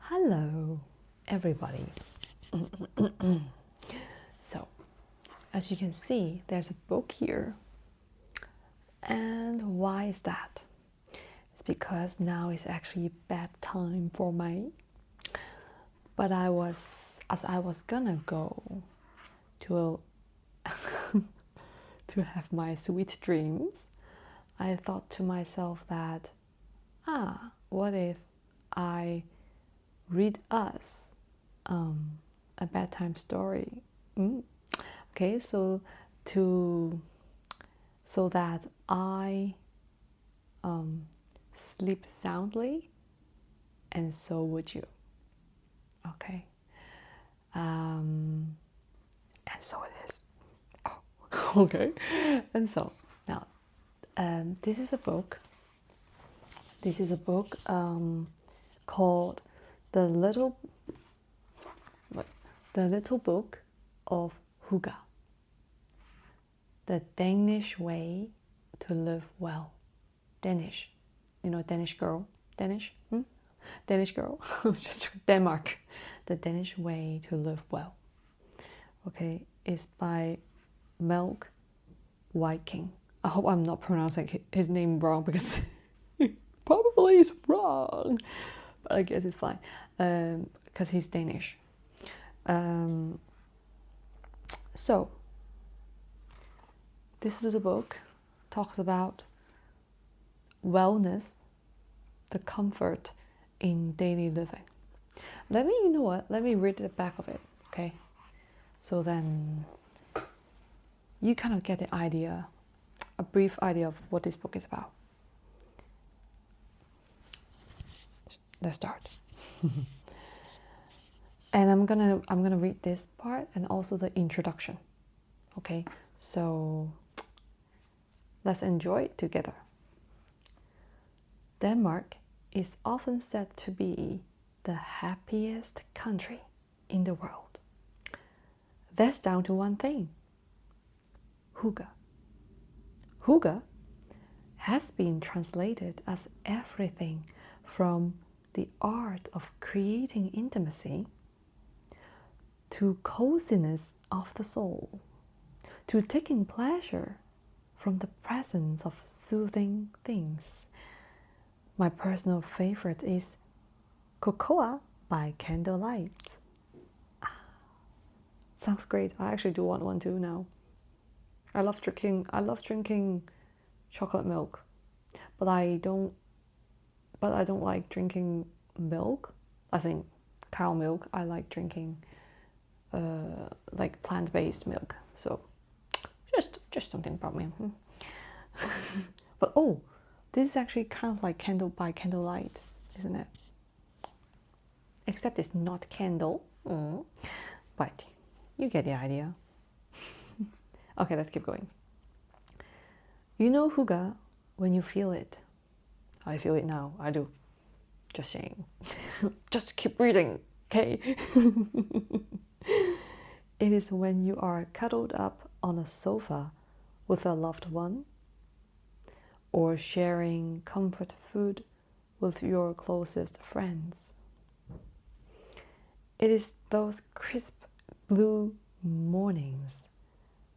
Hello, everybody. So, as you can see, there's a book here. And why is that? It's because now it's actually bedtime for me. But as I was gonna go to to have my sweet dreams, I thought to myself that, what if I read us a bedtime story? Okay, so that I sleep soundly, and so would you. Okay, and so it is. Oh, okay, and so now this is a book. This is a book called The Little Book of Hygge. The Danish Way to Live Well. Danish. You know, Danish girl. Danish? Danish girl. Just Denmark. The Danish Way to Live Well. Okay, it's by Milk Viking. I hope I'm not pronouncing his name wrong because probably is wrong. But I guess it's fine. Because he's Danish. So, this little book talks about wellness, the comfort in daily living. Let me read the back of it, okay? So then you kind of get the idea, a brief idea of what this book is about. Let's start. And I'm gonna read this part and also the introduction. Okay, so let's enjoy it together. Denmark is often said to be the happiest country in the world. That's down to one thing: hygge. Hygge has been translated as everything from the art of creating intimacy to coziness of the soul, to taking pleasure from the presence of soothing things. My personal favorite is cocoa by candlelight. Sounds great. I actually do want one too now. I love drinking chocolate milk, but I don't like drinking milk, as in cow milk. I like drinking like plant-based milk. So just something about me. But this is actually kind of like candle by candlelight, isn't it? Except it's not candle. But you get the idea. Okay, let's keep going. You know hygge when you feel it. I feel it now. I do. Just saying. Just keep reading, okay? It is when you are cuddled up on a sofa with a loved one, or sharing comfort food with your closest friends. It is those crisp blue mornings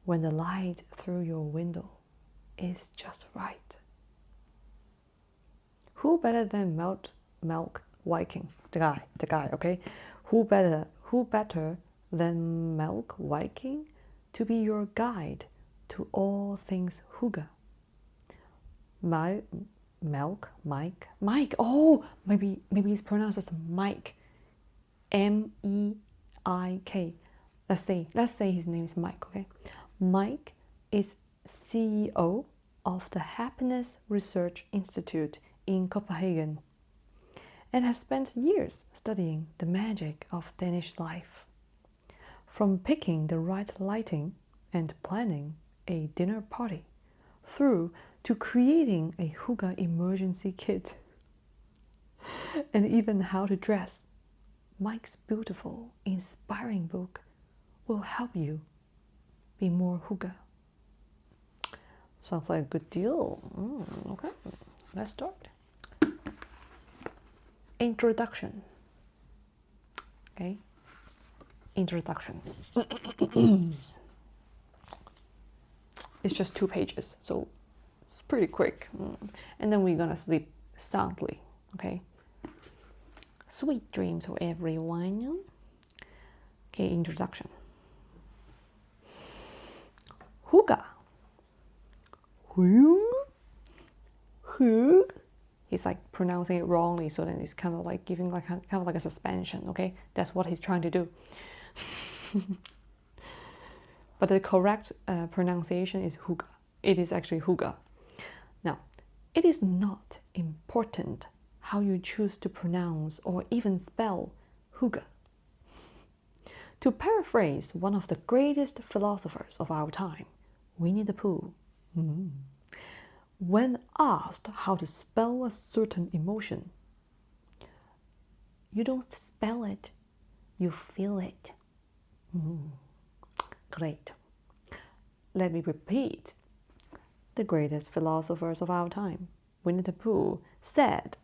when the light through your window is just right. Who better than Milk Viking? The guy, okay? Who better than Milk Viking to be your guide to all things hygge? Mike. Oh, maybe it's pronounced as Mike. M-E-I-K. Let's say his name is Mike, okay? Mike is CEO of the Happiness Research Institute in Copenhagen and has spent years studying the magic of Danish life. From picking the right lighting and planning a dinner party through to creating a hygge emergency kit and even how to dress, Mike's beautiful, inspiring book will help you be more hygge. Sounds like a good deal. Okay, let's start. Introduction. Okay? Introduction. It's just 2 pages, so it's pretty quick. And then we're gonna sleep soundly, okay? Sweet dreams for everyone. Okay, introduction. Huga. Hu. He's like pronouncing it wrongly, so then it's kind of like giving like kind of like a suspension, okay? That's what he's trying to do. But the correct pronunciation is huga. It is actually huga. Now, it is not important how you choose to pronounce or even spell huga. To paraphrase one of the greatest philosophers of our time, Winnie the Pooh, when asked how to spell a certain emotion, you don't spell it, you feel it. Great. Let me repeat. The greatest philosophers of our time, Winnie the Pooh, said,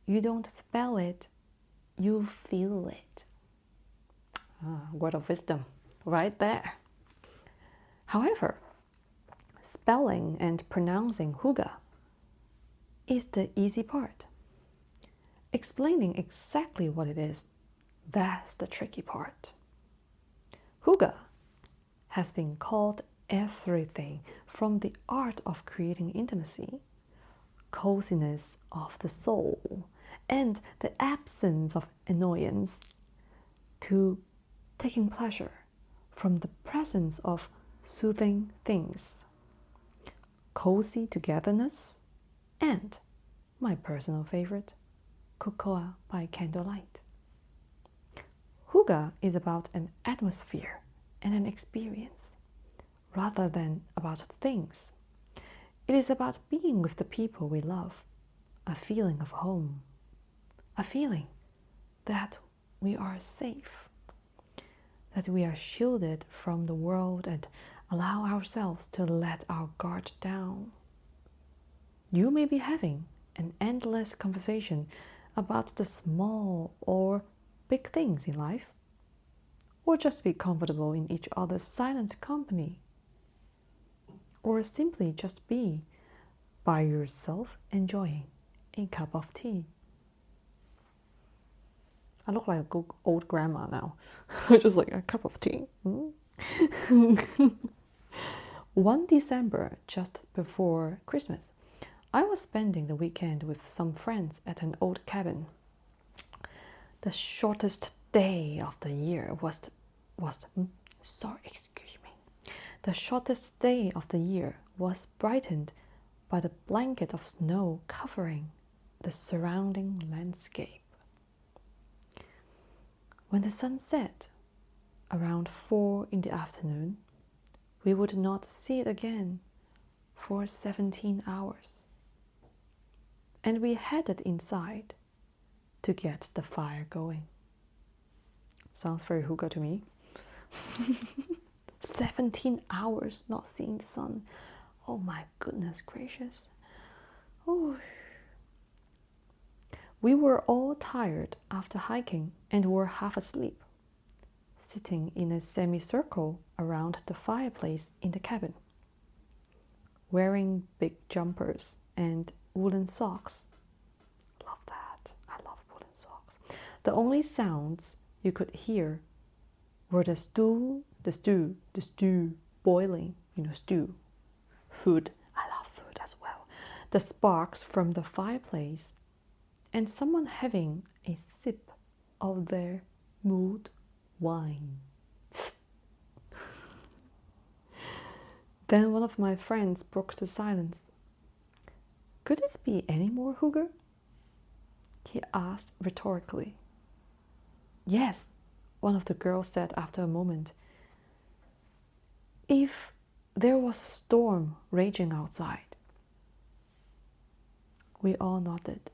you don't spell it, you feel it. Word of wisdom, right there. However, spelling and pronouncing huga is the easy part. Explaining exactly what it is, that's the tricky part. Huga has been called everything from the art of creating intimacy, coziness of the soul, and the absence of annoyance, to taking pleasure from the presence of soothing things, cozy togetherness, and my personal favorite, cocoa by candlelight. Huga is about an atmosphere and an experience, rather than about things. It is about being with the people we love, a feeling of home, a feeling that we are safe, that we are shielded from the world and allow ourselves to let our guard down. You may be having an endless conversation about the small or big things in life, or just be comfortable in each other's silent company, or simply just be by yourself enjoying a cup of tea. I look like a good old grandma now. Just like a cup of tea. One December, just before Christmas, I was spending the weekend with some friends at an old cabin. The shortest day of the year The shortest day of the year was brightened by the blanket of snow covering the surrounding landscape. When the sun set, around 4 in the afternoon, we would not see it again for 17 hours. And we headed inside to get the fire going. Sounds very hygge to me. 17 hours not seeing the sun. Oh my goodness gracious. Oh. We were all tired after hiking and were half asleep, sitting in a semicircle around the fireplace in the cabin, wearing big jumpers and woolen socks. Love that. I love woolen socks. The only sounds you could hear were the stew boiling, stew, food. I love food as well. The sparks from the fireplace, and someone having a sip of their mulled wine. Then one of my friends broke the silence. Could this be any more hygge? He asked rhetorically. Yes, one of the girls said after a moment. If there was a storm raging outside. We all nodded.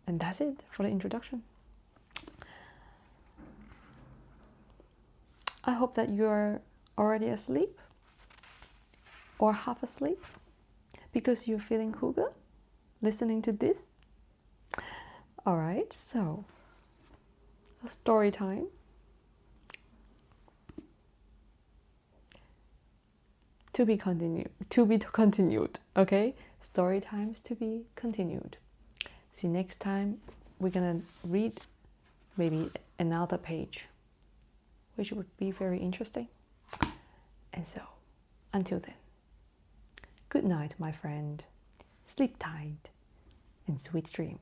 And that's it for the introduction. I hope that you are already asleep or half asleep because you're feeling hygge listening to this. All right, so story time. To be continued, okay? Story times to be continued. See, next time we're gonna read maybe another page, which would be very interesting. And so, until then, good night, my friend. Sleep tight and sweet dreams.